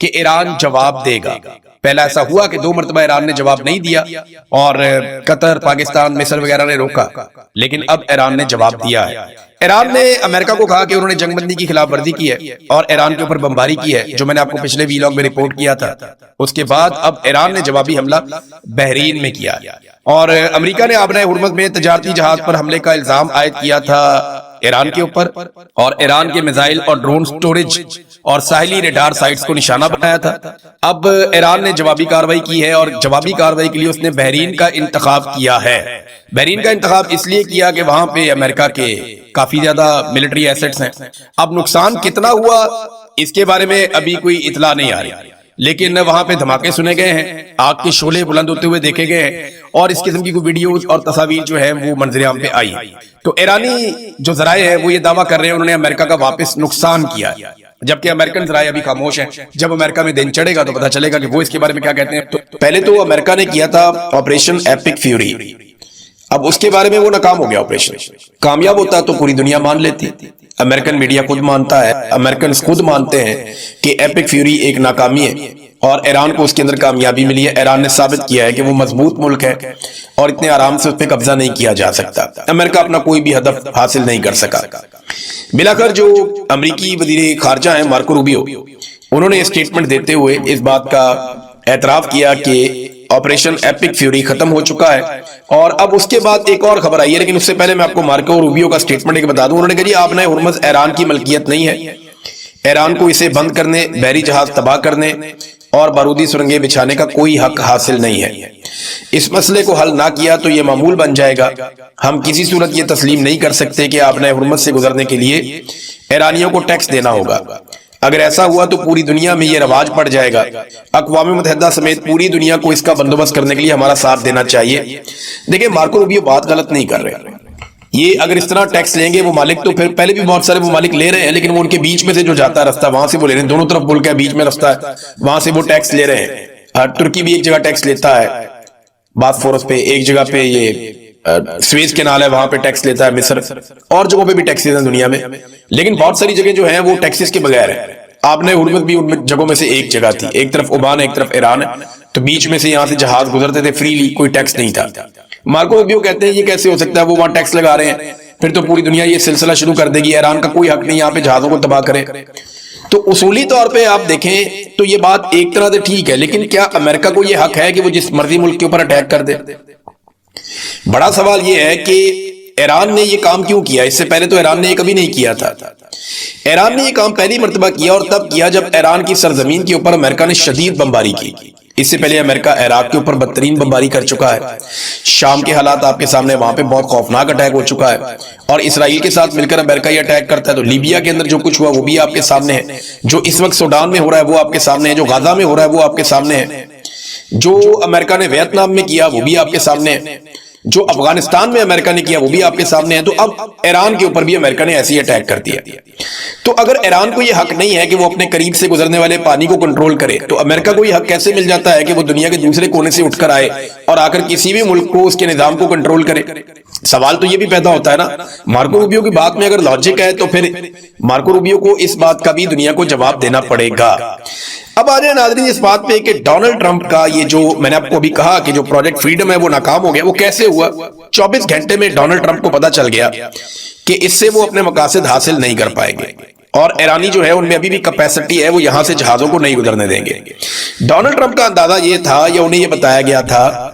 کہ ایران جواب دے گا. پہلا ایسا ہوا کہ 2 مرتبہ ایران نے جواب نہیں دیا اور قطر، پاکستان، مصر وغیرہ نے روکا، لیکن اب ایران نے جواب دیا ہے. ایران نے امریکہ کو کہا کہ انہوں نے جنگ بندی کی خلاف ورزی کی ہے اور ایران کے اوپر بمباری کی ہے، جو میں نے آپ کو پچھلے ویلاگ میں رپورٹ کیا تھا. اس کے بعد اب ایران نے جوابی حملہ بحرین میں کیا اور امریکہ نے آبنۂ ہرمز میں تجارتی جہاز پر حملے کا الزام عائد کیا تھا ایران کے اوپر، اور ایران کے میزائل اور ڈرون سٹوریج اور ساحلی ریڈار سائٹس کو نشانہ بنایا تھا. اب ایران نے جوابی کارروائی کی ہے اور جوابی کارروائی کے لیے اس نے بحرین کا انتخاب کیا ہے. بحرین کا انتخاب اس لیے کیا کہ وہاں پہ امریکہ کے کافی زیادہ ملٹری ایسٹس ہیں. اب نقصان کتنا ہوا اس کے بارے میں ابھی کوئی اطلاع نہیں آ رہی، لیکن وہاں پہ دھماکے سنے گئے ہیں، آگ کے شعلے بلند ہوتے ہوئے دیکھے گئے ہیں، اور اس قسم کی کوئی ویڈیوز اور تصاویر جو ہیں وہ منظر عام پہ آئی. تو ایرانی جو ذرائع ہیں وہ یہ دعویٰ کر رہے ہیں انہوں نے امریکہ کا واپس نقصان کیا، جبکہ امریکن ذرائع ابھی خاموش ہیں. جب امریکہ میں دن چڑھے گا تو پتہ چلے گا کہ وہ اس کے بارے میں کیا کہتے ہیں. تو پہلے تو امریکہ نے کیا تھا آپریشن ایپک فیوری، اب اس کے بارے میں وہ ناکام ہو گیا. آپریشن کامیاب ہوتا تو پوری دنیا مان لیتی. امریکن میڈیا خود مانتا ہے، امریکنز خود مانتے ہیں کہ ایپک فیوری ایک ناکامی ہے اور ایران کو اس کے اندر کامیابی ملی ہے. ایران نے ثابت کیا ہے کہ وہ مضبوط ملک ہے اور اتنے آرام سے اس پہ قبضہ نہیں کیا جا سکتا. امریکہ اپنا کوئی بھی ہدف حاصل نہیں کر سکا. بلاخر جو امریکی وزیر خارجہ ہیں مارکو روبیو، انہوں نے اسٹیٹمنٹ دیتے ہوئے اس بات کا اعتراف کیا کہ آپریشن ایپک فیوری ختم ہو چکا ہے. اور اب اس کے بعد ایک اور خبر آئی ہے، لیکن اس سے پہلے میں آپ کو مارکو روبیو کا اسٹیٹمنٹ ایک بتا دوں. انہوں نے کہا جی آبنۂ ہرمز ایران کی ملکیت نہیں ہے، ایران کو اسے بند کرنے، بحری جہاز تباہ کرنے اور بارودی سرنگیں بچھانے کا کوئی حق حاصل نہیں ہے. اس مسئلے کو حل نہ کیا تو یہ معمول بن جائے گا. ہم کسی صورت یہ تسلیم نہیں کر سکتے کہ آبنۂ ہرمز سے گزرنے کے لیے ایرانیوں کو ٹیکس دینا ہوگا. اگر ایسا ہوا تو پوری دنیا میں یہ رواج پڑ جائے گا. اقوام متحدہ سمیت پوری دنیا کو اس کا بندوبست کرنے کے لیے ہمارا ساتھ دینا چاہیے. دیکھیں مارکو روبیو بات غلط نہیں کر رہے. یہ اگر اس طرح ٹیکس لیں گے ممالک، تو پھر پہلے بھی بہت سارے ممالک لے رہے ہیں، لیکن وہ ان کے بیچ میں سے جو جاتا ہے رستہ وہاں سے وہ لے رہے ہیں. دونوں طرف ملک ہے، بیچ میں رستہ ہے، وہاں سے وہ ٹیکس لے رہے ہیں. ترکی بھی ایک جگہ ٹیکس لیتا ہے باسفورس پہ، ایک جگہ پہ یہ سویز کینال ہے وہاں پہ ٹیکس لیتا ہے مصر، اور جگہوں پہ بھی ٹیکس لیتے ہیں دنیا میں. لیکن بہت ساری جگہیں جو ہیں وہ ٹیکسز کے بغیر ہیں. آبنۂ ہرمز بھی ان جگہوں میں سے ایک جگہ تھی، ایک طرف عمان ہے ایک طرف ایران ہے، تو بیچ میں سے یہاں سے جہاز گزرتے تھے فریلی، کوئی ٹیکس نہیں تھا. مارکو روبیو کہتے ہیں یہ کیسے ہو سکتا ہے، وہ وہاں ٹیکس لگا رہے ہیں، پھر تو پوری دنیا یہ سلسلہ شروع کر دے گی، ایران کا کوئی حق نہیں یہاں پہ جہازوں کو تباہ کرے. تو اصولی طور پہ آپ دیکھیں تو یہ بات ایک طرح سے ٹھیک ہے، لیکن کیا امریکہ کو یہ حق ہے کہ وہ جس مرضی ملک کے اوپر اٹیک کر دے؟ بڑا سوال یہ ہے کہ ایران نے یہ کام کیوں کیا؟ اس سے پہلے تو ایران نے یہ کبھی نہیں کیا تھا. ایران نے یہ کام پہلی مرتبہ کیا اور تب کیا جب ایران کی سرزمین کے اوپر امریکہ نے شدید بمباری کی. اس سے پہلے امریکہ عراق کے اوپر بدترین بمباری کر چکا ہے. شام کے حالات آپ کے سامنے، وہاں پہ بہت خوفناک اٹیک ہو چکا ہے، اور اسرائیل کے ساتھ مل کر امریکہ یہ اٹیک کرتا ہے. تو لیبیا کے اندر جو کچھ ہوا وہ بھی آپ کے سامنے ہے، جو اس وقت سوڈان میں ہو رہا ہے وہ آپ کے سامنے ہے، جو غزہ میں ہو رہا ہے وہ آپ کے سامنے ہے، جو امریکہ نے ویتنام میں کیا وہ بھی آپ کے سامنے ہے، جو افغانستان میں امریکہ نے کیا وہ بھی آپ کے سامنے ہے. تو اب ایران کے اوپر بھی امریکہ نے ایسی اٹیک کر دیا. تو اگر ایران کو یہ حق نہیں ہے کہ وہ اپنے قریب سے گزرنے والے پانی کو کنٹرول کرے، تو امریکہ کو یہ حق کیسے مل جاتا ہے کہ وہ دنیا کے دوسرے کونے سے اٹھ کر آئے اور آ کر کسی بھی ملک کو اس کے نظام کو کنٹرول کرے؟ سوال تو یہ بھی پیدا ہوتا ہے نا. مارکو روبیو کی بات میں اگر لاجک ہے تو پھر مارکو روبیو کو اس بات کا بھی دنیا کو جواب دینا پڑے گا. اب آ جائیں ناظرین اس بات پہ کہ ڈونلڈ ٹرمپ کا یہ جو میں نے آپ کو ابھی کہا کہ جو پروجیکٹ فریڈم ہے وہ ناکام ہو گیا، وہ کیسے ہوا؟ 24 گھنٹے میں ڈونلڈ ٹرمپ کو پتا چل گیا کہ اس سے وہ اپنے مقاصد حاصل نہیں کر پائیں گے، اور ایرانی جو ہے ان میں ابھی بھی کیپیسٹی ہے، وہ یہاں سے جہازوں کو نہیں گزرنے دیں گے. ڈونلڈ ٹرمپ کا اندازہ یہ تھا یا انہیں یہ بتایا گیا تھا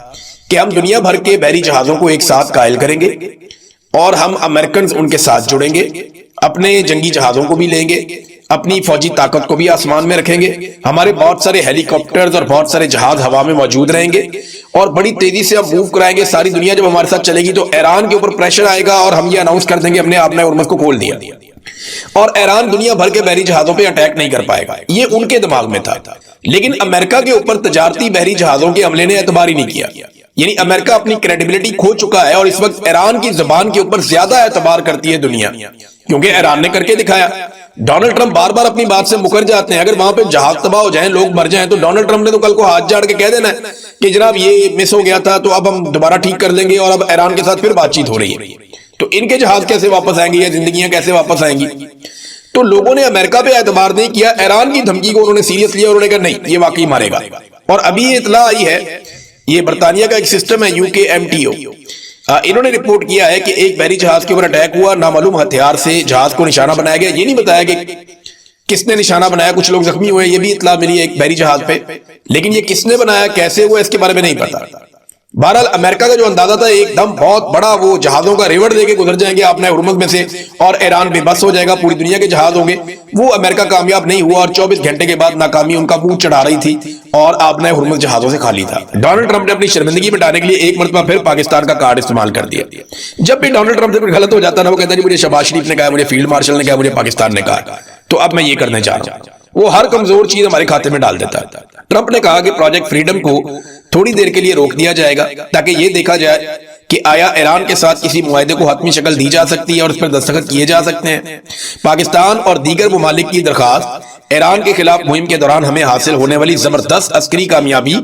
کہ ہم دنیا بھر کے بحری جہازوں کو ایک ساتھ قائل کریں گے اور ہم امریکنز ان کے ساتھ جڑیں گے، اپنے جنگی جہازوں کو بھی لیں گے، اپنی فوجی طاقت کو بھی آسمان میں رکھیں گے، ہمارے بہت سارے ہیلی کاپٹرز اور بہت سارے جہاز ہوا میں موجود رہیں گے، اور بڑی تیزی سے ہم موو کرائیں گے. ساری دنیا جب ہمارے ساتھ چلے گی تو ایران کے اوپر پریشر آئے گا اور ہم یہ اناؤنس کر دیں گے ہم نے آبنۂ ہرمز کو کھول دیا، اور ایران دنیا بھر کے بحری جہازوں پہ اٹیک نہیں کر پائے گا. یہ ان کے دماغ میں تھا. لیکن امریکہ کے اوپر تجارتی بحری جہازوں کے حملے نے اعتبار ہی نہیں کیا. یعنی امریکہ اپنی کریڈیبلٹی کھو چکا ہے اور اس وقت ایران کی زبان کے اوپر زیادہ اعتبار کرتی ہے دنیا، کیونکہ ایران نے کر کے دکھایا. ڈونلڈ ٹرمپ بار بار اپنی بات سے مکر جاتے ہیں. اگر وہاں پہ جہاز تباہ ہو جائیں، لوگ مر جائیں، تو ڈونلڈ ٹرمپ نے تو کل کو ہاتھ جاڑ کے کہہ دینا ہے کہ جناب یہ مس ہو گیا تھا تو اب ہم دوبارہ ٹھیک کر لیں گے، اور اب ایران کے ساتھ پھر بات چیت ہو رہی ہے. تو ان کے جہاز کیسے واپس آئیں گے یا زندگیاں کیسے واپس آئیں گی؟ تو لوگوں نے امریکہ پہ اعتبار نہیں کیا، ایران کی دھمکی کو انہوں نے سیریس لیا، انہوں نے کہا نہیں یہ واقعی مارے گا۔ اور ابھی یہ اطلاع آئی ہے، یہ برطانیہ کا ایک سسٹم ہے UKMTO، انہوں نے رپورٹ کیا ہے کہ ایک بحری جہاز کے اوپر اٹیک ہوا، نامعلوم ہتھیار سے جہاز کو نشانہ بنایا گیا۔ یہ نہیں بتایا کہ کس نے نشانہ بنایا، کچھ لوگ زخمی ہوئے، یہ بھی اطلاع ملی ہے ایک بحری جہاز پہ، لیکن یہ کس نے بنایا، کیسے ہوا، اس کے بارے میں نہیں پتا۔ بہرحال امریکہ کا جو اندازہ تھا ایک دم بہت بڑا، وہ جہازوں کا ریوڑ دے کے گزر جائیں گے آپ نے ہرمز میں سے اور ایران بے بس ہو جائے گا، پوری دنیا کے جہاز ہوں گے، وہ امریکہ کامیاب نہیں ہوا اور 24 گھنٹے کے بعد ناکامی ان کا منہ چڑھا رہی تھی اور آپ نے ہرمز جہازوں سے خالی تھا۔ ڈونلڈ ٹرمپ نے اپنی شرمندگی مٹانے کے لیے ایک مرتبہ پھر پاکستان کا کارڈ استعمال کر دیا۔ جب بھی ڈونلڈ ٹرمپ سے کوئی غلط ہو جاتا نا، وہ کہتا ہے مجھے شہباز شریف نے کہا، مجھے فیلڈ مارشل نے کہا، مجھے پاکستان نے کہا، تو اب میں یہ کرنے جا رہا ہوں۔ وہ ہر کمزور چیز ہمارے کھاتے میں ڈال دیتا ہے۔ ٹرمپ نے کہا کہ پروجیکٹ فریڈم کو تھوڑی دیر کے لیے روک دیا جائے گا تاکہ یہ دیکھا جائے کہ آیا ایران کے ساتھ کسی معاہدے کو حتمی شکل دی جا سکتی ہے اور اس پر دستخط کیے جا سکتے ہیں۔ پاکستان اور دیگر ممالک کی درخواست ایران کے خلاف مہم کے دوران ہمیں حاصل ہونے والی زبردست عسکری کامیابی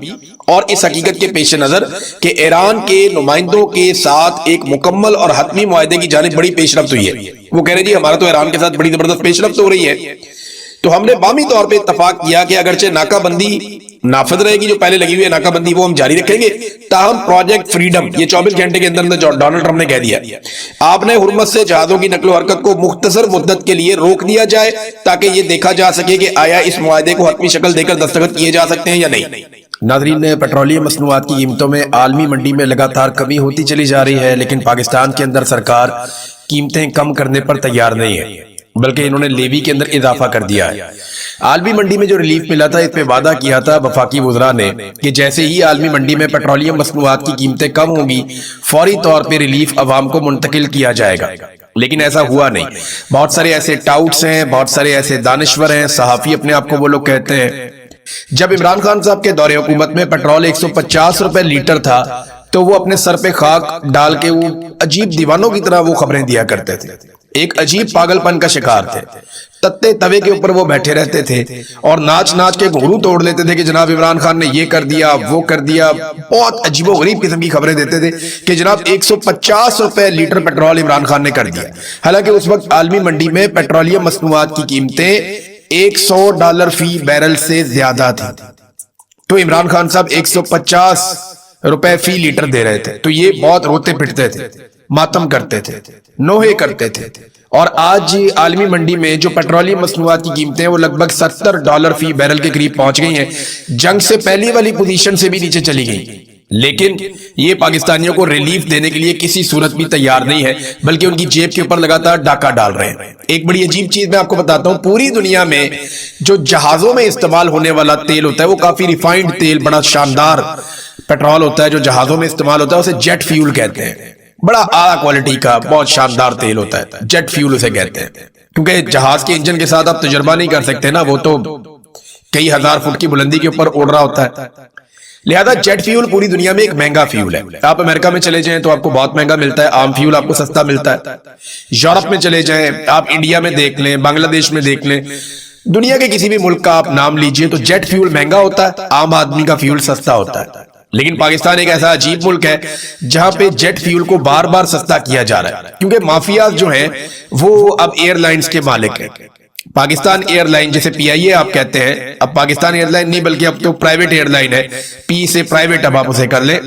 اور اس حقیقت کے پیش نظر کہ ایران کے نمائندوں کے ساتھ ایک مکمل اور حتمی معاہدے کی جانب بڑی پیش رفت ہوئی ہے۔ وہ کہہ رہے جی ہمارا تو ایران کے ساتھ بڑی زبردست پیش رفت ہو رہی ہے، تو ہم نے باہمی طور پہ اتفاق کیا کہ اگرچہ ناکہ بندی نافذ رہے گی، جو پہلے لگی ہوئی ہے ناکہ بندی وہ ہم جاری رکھیں گے، تاہم پروجیکٹ فریڈم یہ 24 گھنٹے کے اندر ڈونلڈ ٹرمپ نے کہہ دیا آپ نے ہرمز سے جہازوں کی نقل و حرکت کو مختصر مدت کے لیے روک دیا جائے تاکہ یہ دیکھا جا سکے کہ آیا اس معاہدے کو حتمی شکل دے کر دستخط کیے جا سکتے ہیں یا نہیں۔ ناظرین، پیٹرولیم مصنوعات کی قیمتوں میں عالمی منڈی میں لگاتار کمی ہوتی چلی جا رہی ہے، لیکن پاکستان کے اندر سرکار قیمتیں کم کرنے پر تیار نہیں ہے، بلکہ انہوں نے لیوی کے اندر اضافہ کر دیا ہے۔ عالمی منڈی میں جو ریلیف ملا تھا، اس پہ وعدہ کیا تھا وفاقی وزراء نے کہ جیسے ہی عالمی منڈی میں پیٹرولیم مصنوعات کی قیمتیں کم ہوں گی، فوری طور پہ ریلیف عوام کو منتقل کیا جائے گا، لیکن ایسا ہوا نہیں۔ بہت سارے ایسے ٹاؤٹس ہیں، بہت سارے ایسے دانشور ہیں، صحافی اپنے آپ کو وہ لوگ کہتے ہیں۔ جب عمران خان صاحب کے دور حکومت میں پیٹرول 150 روپے لیٹر تھا تو وہ اپنے سر پہ خاک ڈال کے وہ عجیب دیوانوں کی طرح وہ خبریں دیا کرتے تھے، ایک عجیب پاگل پن کا شکار تھے۔ تتے توے کے اوپر وہ بیٹھے رہتے تھے اور ناچ ناچ کے گھنگرو توڑ لیتے تھے کہ جناب عمران خان نے یہ کر دیا، وہ کر دیا، بہت عجیب و غریب قسم کی خبریں دیتے تھے کہ جناب 150 روپے لیٹر پیٹرول عمران خان نے کر دیا، حالانکہ اس وقت عالمی منڈی میں پیٹرولیم مصنوعات کی قیمتیں $100 فی بیرل سے زیادہ تھی، تو عمران خان صاحب 150 روپے فی لیٹر دے رہے تھے، تو یہ بہت روتے پٹتے تھے، ماتم کرتے تھے، نوحے کرتے تھے۔ اور آج عالمی منڈی میں جو پیٹرولیم مصنوعات کی قیمتیں وہ لگ بھگ $70 فی بیرل کے قریب پہنچ گئی ہیں، جنگ سے پہلی والی پوزیشن سے بھی نیچے چلی گئی، لیکن یہ پاکستانیوں کو ریلیف دینے کے لیے کسی صورت بھی تیار نہیں ہے، بلکہ ان کی جیب کے اوپر لگاتار ڈاکہ ڈال رہے ہیں۔ ایک بڑی عجیب چیز میں آپ کو بتاتا ہوں، پوری دنیا میں جو جہازوں میں استعمال ہونے والا تیل ہوتا ہے وہ کافی ریفائنڈ تیل، بڑا شاندار پیٹرول ہوتا ہے جو جہازوں میں استعمال ہوتا ہے، اسے جیٹ فیول کہتے ہیں، بڑا اعلیٰ کوالٹی کا بہت شاندار تیل ہوتا ہے، جیٹ فیول اسے کہتے ہیں، کیونکہ جہاز کے انجن کے ساتھ آپ تجربہ نہیں کر سکتے نا، وہ تو کئی ہزار فٹ کی بلندی کے اوپر اڑ رہا ہوتا ہے، لہذا جیٹ فیول پوری دنیا میں ایک مہنگا فیول ہے۔ آپ امریکہ میں چلے جائیں تو آپ کو بہت مہنگا ملتا ہے، عام فیول آپ کو سستا ملتا ہے۔ یورپ میں چلے جائیں، آپ انڈیا میں دیکھ لیں، بنگلہ دیش میں دیکھ لیں، دنیا کے کسی بھی ملک کا آپ نام لیجئے تو جیٹ فیول مہنگا ہوتا ہے، عام آدمی کا فیول سستا ہوتا ہے۔ لیکن پاکستان ایک ایسا عجیب ملک ہے جہاں پہ جیٹ فیول کو بار بار سستا کیا جا رہا ہے، کیونکہ مافیاز جو ہیں وہ اب ایئر لائنز کے مالک ہیں۔ پاکستان ایئر لائن جیسے PIA آپ کہتے ہیں، اب پاکستان ایئر لائن نہیں بلکہ اب تو پرائیویٹ ایئر لائن ہے، پی سے پرائیویٹ اب آپ اسے کر لیں،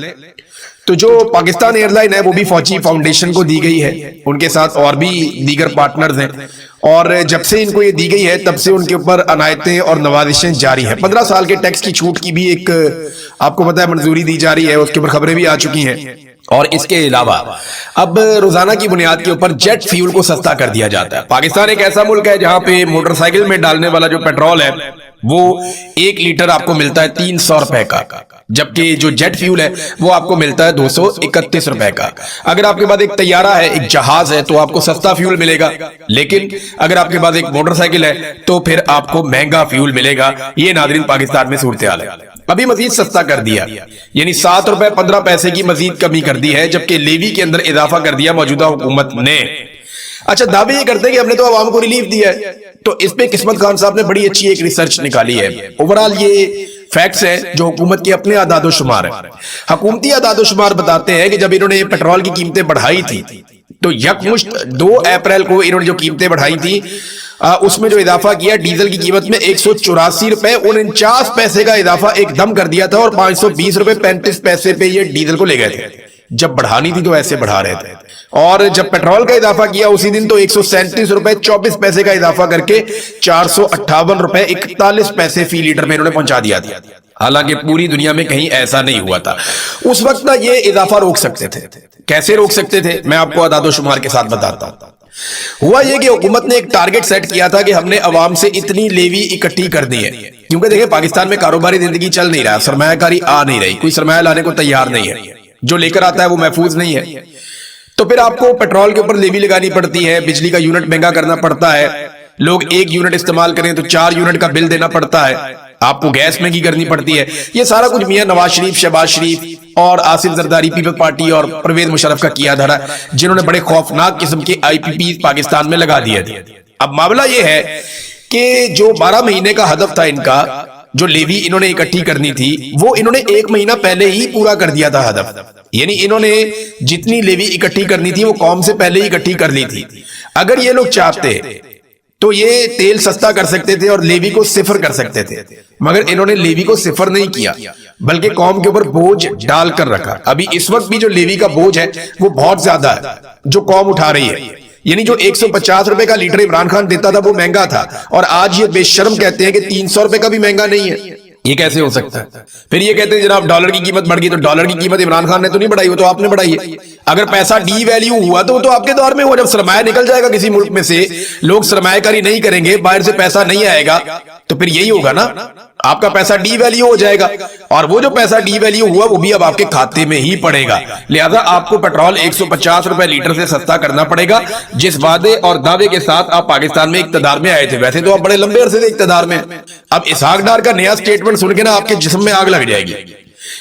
تو جو پاکستان ایئر لائن ہے وہ بھی فوجی فاؤنڈیشن کو دی گئی ہے، ان کے ساتھ اور بھی دیگر پارٹنرز ہیں، اور جب سے ان کو یہ دی گئی ہے تب سے ان کے اوپر عنایتیں اور نوازشیں جاری ہیں۔ 15 سال کے ٹیکس کی چھوٹ کی بھی ایک آپ کو پتہ ہے منظوری دی جا رہی ہے، اس کے اوپر خبریں بھی آ چکی ہیں، اور اس کے علاوہ اب روزانہ کی بنیاد کے اوپر جیٹ فیول کو سستا کر دیا جاتا ہے۔ پاکستان ایک ایسا ملک ہے جہاں پہ موٹر سائیکل میں ڈالنے والا جو پیٹرول ہے وہ 1 لیٹر آپ کو ملتا ہے 300 روپے کا، جبکہ جو جیٹ فیول ہے وہ آپ کو ملتا ہے 231 روپے کا۔ اگر آپ کے پاس ایک طیارہ ہے، ایک جہاز ہے، تو آپ کو سستا فیول ملے گا، لیکن اگر آپ کے پاس ایک موٹر سائیکل ہے تو پھر آپ کو مہنگا فیول ملے گا۔ یہ ناظرین پاکستان میں صورتحال ہے۔ ابھی مزید سستا کر دیا، یعنی 7 روپے 15 پیسے کی مزید کمی کر دی ہے، جبکہ لیوی کے اندر اضافہ کر دیا موجودہ حکومت نے۔ اچھا، دعوے یہ کرتے ہیں کہ ہم نے تو عوام کو ریلیف دیا ہے، تو اس پہ قسمت خان صاحب نے بڑی اچھی ایک ریسرچ نکالی ہے۔ اوورال یہ فیکٹس ہیں جو حکومت کے اپنے اعداد و شمار ہیں۔ حکومتی اعداد و شمار بتاتے ہیں کہ جب انہوں نے پیٹرول کی قیمتیں بڑھائی تھی تو یکمشت 2 اپریل کو انہوں نے جو قیمتیں بڑھائی تھی اس میں جو اضافہ کیا ڈیزل کی قیمت میں 184 روپے 49 پیسے کا اضافہ ایک دم کر دیا تھا اور 520 روپے 35 پیسے پہ یہ ڈیزل کو لے گئے تھے. جب بڑھانی تھی تو ایسے بڑھا رہے تھے. اور جب پیٹرول کا اضافہ کیا اسی دن تو 137 روپے 24 پیسے کا اضافہ کر کے 458 روپے 41 پیسے فی لیٹر میں انہوں نے پہنچا دیا تھا. حالانکہ پوری دنیا میں کہیں ایسا نہیں ہوا تھا. اس وقت نہ یہ اضافہ روک سکتے تھے. کیسے روک سکتے تھے میں آپ کو اعداد و شمار کے ساتھ بتاتا ہوں. ہوا یہ کہ حکومت نے ایک ٹارگٹ سیٹ کیا تھا کہ ہم نے عوام سے اتنی لیوی اکٹھی کر دی ہے. کیونکہ دیکھیں پاکستان میں کاروباری زندگی چل نہیں رہا, سرمایہ کاری آ نہیں رہی, کوئی سرمایہ لانے کو تیار نہیں ہے, جو لے کر آتا ہے وہ محفوظ نہیں ہے. تو پھر آپ کو پیٹرول کے اوپر لیوی لگانی پڑتی ہے, بجلی کا یونٹ مہنگا کرنا پڑتا ہے, لوگ 1 یونٹ استعمال کریں تو 4 یونٹ کا بل دینا پڑتا ہے, آپ کو گیس مہنگی کرنی پڑتی ہے. یہ سارا کچھ میاں نواز شریف, شہباز شریف اور آصف زرداری پیپلز پارٹی اور پرویز مشرف کا کیا دھرا, جنہوں نے بڑے خوفناک قسم کے IPP پاکستان میں لگا دیے تھے. اب معاملہ یہ ہے کہ جو 12 مہینے کا ہدف تھا ان کا, جو لیوی انہوں نے اکٹھی کرنی تھی, وہ انہوں نے 1 مہینہ پہلے ہی پورا کر دیا تھا ہدف. یعنی انہوں نے جتنی لیوی اکٹھی کرنی تھی وہ قوم سے پہلے ہی اکٹھی کر لی تھی. اگر یہ لوگ چاہتے تو یہ تیل سستا کر سکتے تھے اور لیوی کو صفر کر سکتے تھے, مگر انہوں نے لیوی کو صفر نہیں کیا بلکہ قوم کے اوپر بوجھ ڈال کر رکھا. ابھی اس وقت بھی جو لیوی کا بوجھ ہے وہ بہت زیادہ ہے جو قوم اٹھا رہی ہے. یعنی جو 150 روپے کا لیٹر عمران خان دیتا تھا وہ مہنگا تھا, اور آج یہ بے شرم کہتے ہیں کہ 300 روپے کا بھی مہنگا نہیں ہے. یہ کیسے ہو سکتا ہے؟ پھر یہ کہتے ہیں جناب ڈالر کی قیمت بڑھ گئی, تو ڈالر کی قیمت عمران خان نے تو نہیں بڑھائی, وہ تو آپ نے بڑھائی ہے. اگر پیسہ ڈی ویلیو ہوا تو آپ کے دور میں ہوا. جب سرمایہ نکل جائے گا کسی ملک میں سے, لوگ سرمایہ کاری نہیں کریں گے, باہر سے پیسہ نہیں آئے گا, تو پھر یہی ہوگا نا, آپ کا پیسہ ڈی ویلیو ہو جائے گا, اور وہ جو پیسہ ڈی ویلیو ہوا وہ بھی اب آپ کے کھاتے میں ہی پڑے گا. لہذا آپ کو پیٹرول 150 روپے لیٹر سے سستا کرنا پڑے گا, جس وعدے اور دعوے کے ساتھ آپ پاکستان میں اقتدار میں آئے تھے. ویسے تو آپ بڑے لمبے عرصے سے اقتدار میں. اب اسحاق ڈار کا نیا سٹیٹمنٹ سن کے نا آپ کے جسم میں آگ لگ جائے گی.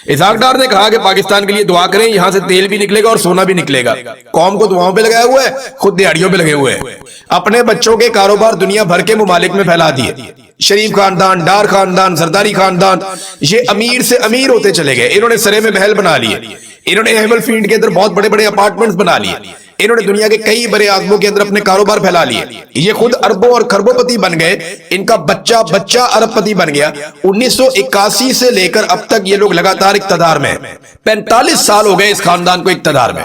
اسحاق ڈار نے کہا کہ پاکستان کے لیے دعا کریں, یہاں سے تیل بھی نکلے گا اور سونا بھی نکلے گا. قوم کو دعاؤں پہ لگایا ہوا ہے, خود دیہڑیوں پہ لگے ہوئے ہیں. اپنے بچوں کے کاروبار دنیا بھر کے ممالک میں پھیلا دیے. شریف خاندان, ڈار خاندان, زرداری خاندان, یہ امیر سے امیر ہوتے چلے گئے. انہوں نے سرے میں محل بنا لیے, انہوں نے ایمل فیلڈ کے اندر بہت بڑے بڑے اپارٹمنٹس بنا لیے, انہوں نے دنیا کے کئی بڑے اعظموں کے اندر اپنے کاروبار پھیلا لیے. یہ خود اربوں اور کھربوں پتی بن گئے, ان کا بچہ بچہ ارب پتی بن گیا. 1981 سے لے کر اب تک یہ لوگ لگاتار اقتدار میں, 45 سال ہو گئے اس خاندان کو اقتدار میں.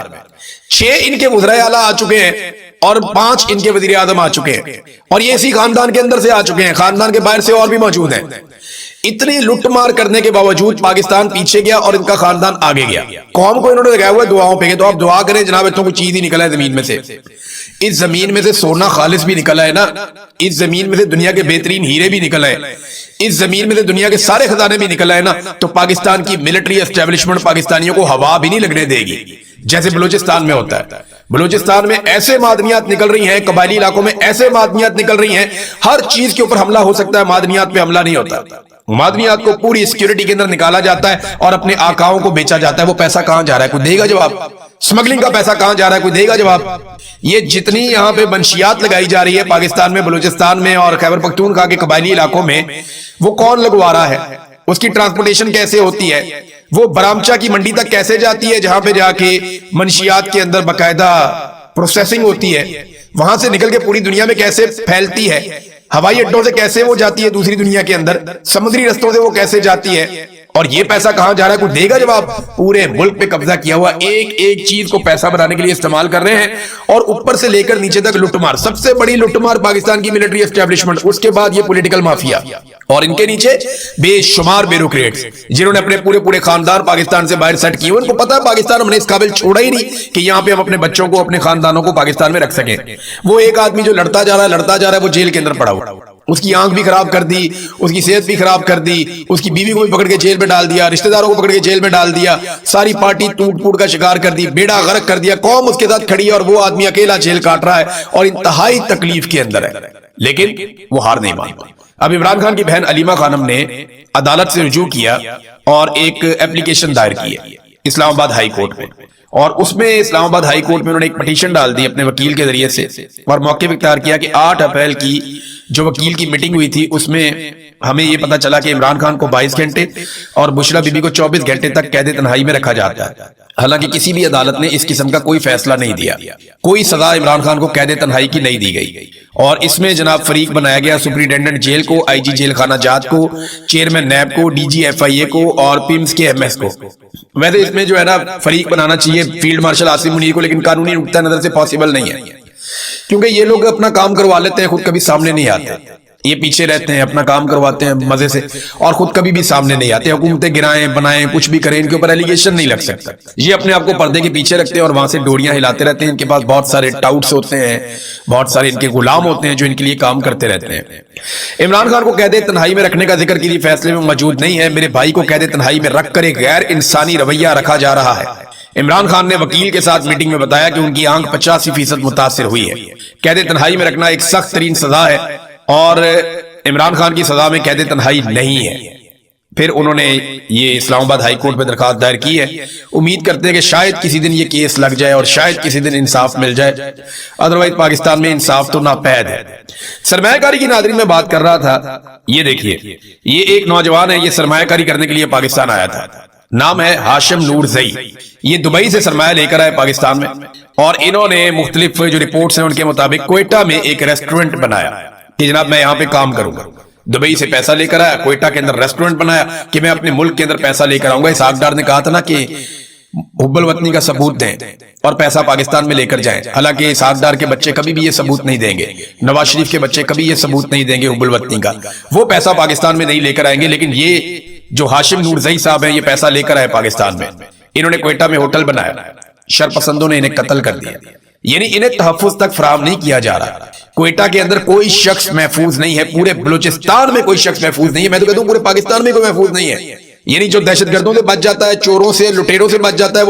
6 ان کے وزرائے اعلیٰ آ چکے ہیں اور 5 ان کے وزیر اعظم آ چکے ہیں, اور یہ اسی خاندان کے اندر سے آ چکے ہیں, خاندان کے باہر سے اور بھی موجود ہیں. اتنی لٹ مار کرنے کے باوجود پاکستان پیچھے گیا اور ان کا خاندان آگے گیا. قوم کو انہوں نے لگایا ہوا ہے دعاؤں پہ, تو آپ دعا کریں جناب اتوں کو چیز ہی نکلا ہے زمین میں سے. اس زمین میں سے سونا خالص بھی نکلا ہے نا, اس زمین میں سے دنیا کے بہترین ہیرے بھی نکل آئے, اس زمین میں سے دنیا کے سارے خزانے بھی نکل آئے نا, تو پاکستان کی ملٹری اسٹیبلشمنٹ پاکستانیوں کو ہوا بھی نہیں لگنے دے گی, جیسے بلوچستان میں ہوتا ہے. بلوچستان میں ایسے معدنیات نکل رہی ہیں, قبائلی علاقوں میں ایسے معدنیات نکل رہی ہیں, ہر چیز کے اوپر حملہ ہو سکتا ہے, معدنیات پہ حملہ نہیں ہوتا. معدنیات کو پوری سیکیورٹی کے اندر نکالا جاتا ہے اور اپنے آقاؤں کو بیچا جاتا ہے. وہ پیسہ کہاں جا رہا ہے, کوئی دے گا جواب؟ سمگلنگ کا پیسہ کہاں جا رہا ہے, کوئی دے گا جواب؟ یہ جتنی یہاں پہ منشیات لگائی جا رہی ہے پاکستان میں, بلوچستان میں اور خیبر پختونخوا کے قبائلی علاقوں میں, وہ کون لگوا رہا ہے؟ اس کی ٹرانسپورٹیشن کیسے ہوتی ہے؟ وہ برامچا کی منڈی تک کیسے جاتی ہے جہاں پہ جا کے منشیات کے اندر باقاعدہ پروسیسنگ ہوتی ہے؟ وہاں سے نکل کے پوری دنیا میں کیسے پھیلتی ہے؟ ہوائی اڈوں سے کیسے وہ جاتی ہے دوسری دنیا کے اندر؟ سمندری رستوں سے وہ کیسے جاتی ہے؟ اور یہ پیسہ کہاں جا رہا ہے, کوئی دے گا جواب؟ پورے ملک پہ قبضہ کیا ہوا, ایک ایک چیز کو پیسہ بنانے کے لیے استعمال کر رہے ہیں, اور اوپر سے لے کر نیچے تک لٹ مار. سب سے بڑی لٹ مار پاکستان کی ملٹری اسٹیبلشمنٹ, اس کے بعد یہ پولیٹیکل مافیا, اور ان کے نیچے بے شمار بیوروکریٹس جنہوں نے اپنے پورے خاندان پاکستان سے باہر سیٹ کیے. ان کو پتا ہے پاکستان ہم نے اس قابل چھوڑا ہی نہیں کہ یہاں پہ ہم اپنے بچوں کو, اپنے خاندانوں کو پاکستان میں رکھ سکیں. وہ ایک آدمی جو لڑتا جا رہا ہے وہ جیل کے اندر پڑا ہوا, اس کی آنکھ بھی خراب کر دی, اس کی صحت بھی خراب کر دی, اس کی بیوی کو بھی پکڑ کے جیل میں ڈال دیا, رشتہ داروں کو پکڑ کے جیل میں ڈال دیا, ساری پارٹی ٹوٹ پھوٹ کا شکار کر دی, بیڑا غرق کر دیا. قوم اس کے ساتھ کھڑی ہے اور وہ آدمی اکیلا جیل کاٹ رہا ہے اور انتہائی تکلیف کے اندر ہے, لیکن وہ ہار نہیں مانتا. اب عمران خان کی بہن علیمہ خانم نے عدالت سے رجوع کیا اور ایک اپلیکیشن دائر کی ہے اسلام آباد ہائی کورٹ میں, اور اس میں اسلام آباد ہائی کورٹ میں انہوں نے ایک پٹیشن ڈال دی اپنے وکیل کے ذریعے سے, اور موقف اختیار کیا کہ 8 اپریل کی جو وکیل کی میٹنگ ہوئی تھی اس میں ہمیں یہ پتا چلا کہ عمران خان کو 22 گھنٹے اور بشرا بی بی کو 24 گھنٹے تک قید تنہائی میں رکھا جاتا ہے. حالانکہ کسی بھی عدالت نے اس قسم کا کوئی فیصلہ نہیں دیا، کوئی سزا عمران خان کو قید تنہائی کی نہیں دی گئی، اور اس میں جناب فریق بنایا گیا سپرنٹینڈنٹ جیل کو، آئی جی جیل خانہ جات کو، چیئرمین نیب کو، ڈی جی ایف آئی اے کو، اور پیمز کے ایم ایس کو۔ ویسے اس میں جو ہے نا فریق بنانا چاہیے فیلڈ مارشل عاصم منیر کو، لیکن قانونی نقطہ نظر سے پاسبل نہیں ہے، کیونکہ یہ لوگ اپنا کام کروا لیتے ہیں، خود کبھی سامنے نہیں آتے، یہ پیچھے رہتے ہیں، اپنا کام کرواتے ہیں مزے سے، اور خود کبھی بھی سامنے نہیں آتے، حکومتیں گرائیں بنائیں کچھ بھی کریں، ان کے اوپر ایلیگیشن نہیں لگ سکتا۔ یہ اپنے آپ کو پردے کے پیچھے رکھتے ہیں اور وہاں سے ڈوریاں ہلاتے رہتے ہیں، ان کے پاس بہت سارے ٹاؤٹس ہوتے ہیں، بہت سارے ان کے غلام ہوتے ہیں جو ان کے لیے کام کرتے رہتے ہیں۔ عمران خان کو قید تنہائی میں رکھنے کا ذکر کسی فیصلے میں موجود نہیں ہے، میرے بھائی کو قید تنہائی میں رکھ کر ایک غیر انسانی رویہ رکھا جا رہا ہے۔ عمران خان نے وکیل کے ساتھ میٹنگ میں بتایا کہ ان کی آنکھ 85% متاثر ہوئی ہے، قید تنہائی میں رکھنا ایک سخت ترین سزا ہے، اور عمران خان کی سزا میں قید تنہائی نہیں ہے۔ پھر انہوں نے یہ اسلام آباد ہائی کورٹ میں درخواست دائر کی ہے، امید کرتے ہیں کہ شاید کسی دن یہ کیس لگ جائے اور شاید کسی دن انصاف مل جائے، ادروائز پاکستان میں انصاف تو ناپید ہے۔ سرمایہ کاری کی ناظرین میں بات کر رہا تھا، یہ دیکھیے یہ ایک نوجوان ہے، یہ سرمایہ کاری کرنے کے لیے پاکستان آیا تھا، نام ہے ہاشم نور زئی، یہ دبئی سے سرمایہ لے کر آئے پاکستان میں، اور انہوں نے مختلف جو رپورٹس ہیں ان کے مطابق کوئٹہ میں ایک ریسٹورنٹ بنایا کہ جناب میں یہاں پہ کام کروں گا، دبئی سے پیسہ لے کر آیا، کوئٹہ کے اندر ریسٹورنٹ بنایا کہ میں اپنے ملک کے اندر پیسہ لے کر آؤں گا۔ اسحاق ڈار نے کہا تھا نا کہ حب الوطنی کا ثبوت دیں اور پیسہ پاکستان میں لے کر جائیں، حالانکہ اسحاق ڈار کے بچے کبھی بھی یہ ثبوت نہیں دیں گے، نواز شریف کے بچے کبھی یہ ثبوت نہیں دیں گے حب الوطنی کا، وہ پیسہ پاکستان میں نہیں لے کر آئیں گے، لیکن یہ جو ہاشم نور زئی صاحب ہیں یہ پیسہ لے کر آئے پاکستان میں، انہوں نے کوئٹہ میں ہوٹل بنایا، شرپسندوں نے انہیں قتل کر دیا، یعنی انہیں تحفظ تک فراہم نہیں کیا جا رہا۔ کوئٹہ کے اندر کوئی شخص محفوظ نہیں ہے، پورے بلوچستان میں کوئی شخص محفوظ نہیں ہے، میں تو کہتا ہوں پورے پاکستان میں کوئی محفوظ نہیں ہے، یعنی جو دہشت گردوں سے بچ جاتا ہے، چوروں سے لٹیروں سے بچ جاتا ہے، وہ